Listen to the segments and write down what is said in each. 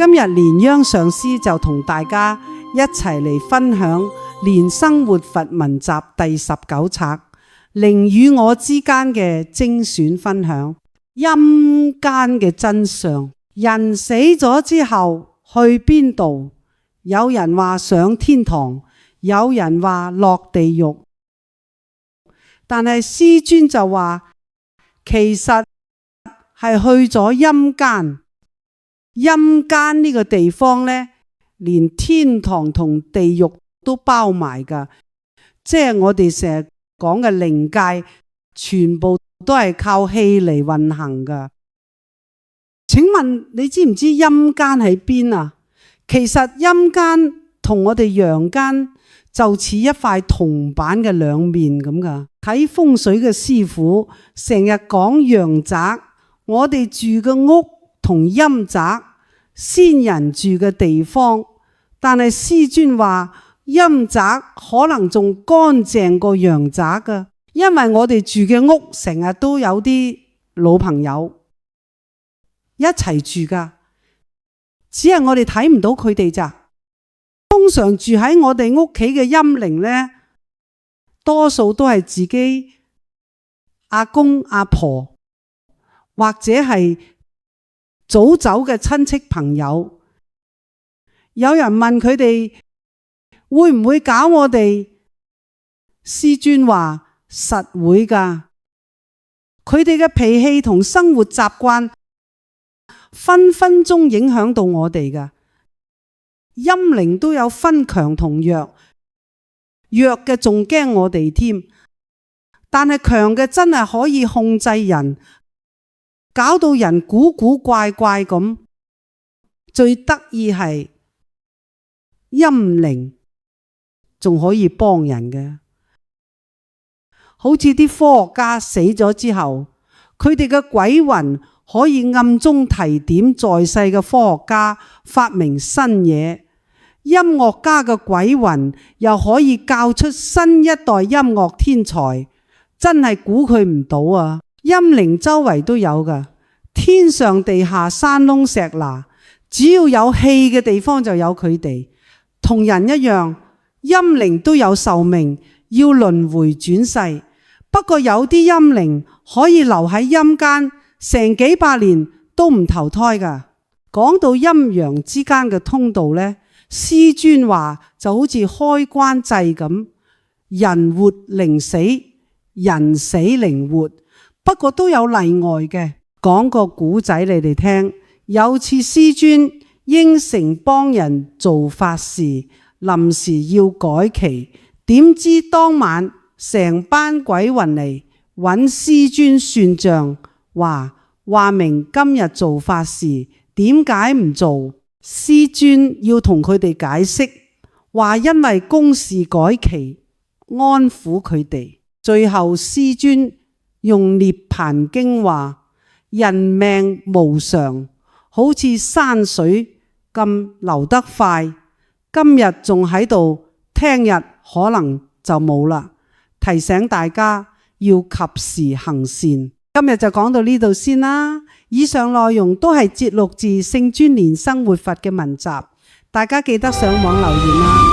今日蓮央上師就同大家一齊嚟分享《蓮生活佛文集》第19冊靈與我之間嘅精選分享。陰間嘅真相，人死咗之後去邊度？有人話上天堂，有人話落地獄，但係師尊就話其實係去咗陰間。陰間呢個地方呢，連天堂同地獄都包埋㗎，即係我哋成日講嘅靈界，全部都係靠氣嚟運行㗎。請問你知唔知陰間喺邊啊？其實陰間同我哋陽間就似一塊銅板嘅兩面咁㗎。睇風水嘅師傅成日講陽宅，我哋住嘅屋同陰宅，先人住嘅地方，但係師尊話陰宅可能仲乾淨過陽宅㗎，因為我哋住嘅屋成日都有啲老朋友一齊住㗎，只係我哋睇唔到佢哋咋。通常住喺我哋屋企嘅陰靈呢，多數都係自己阿公阿婆或者係早走嘅親戚朋友。有人問佢哋會唔會搞我哋？師尊話實會㗎。佢哋嘅脾氣同生活習慣分分鐘影響到我哋㗎。陰靈都有分強同弱，弱嘅仲驚我哋添，但係強嘅真係可以控制人，搞到人古古怪怪咁。最得意係陰靈仲可以幫人嘅，好似啲科學家死咗之後，佢哋嘅鬼魂可以暗中提點在世嘅科學家發明新嘢，音樂家嘅鬼魂又可以教出新一代音樂天才，真係估佢唔到啊！陰靈周圍都有㗎，天上地下山窿石罅，只要有氣嘅地方就有佢哋。同人一樣，陰靈都有壽命，要輪迴轉世。不過有啲陰靈可以留喺陰間成幾百年都唔投胎㗎。講到陰陽之間嘅通道呢，師尊話就好似開關掣咁，人活靈死，人死靈活。不過都有例外嘅。講個古仔你哋聽。有次師尊應承幫人做法事，臨時要改期，點知當晚成班鬼魂嚟揾師尊算賬，話明今日做法事，點解唔做？師尊要同佢哋解釋，話因為公事改期，安撫佢哋。最後師尊用涅槃經話，人命無常，好似山水咁流得快，今日仲喺度，聽日可能就冇啦。提醒大家要及時行善。今日就講到呢度先啦。以上內容都係節錄自聖尊蓮生活佛嘅文集，大家記得上網留言啦。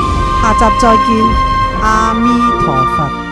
下集再見，阿彌陀佛。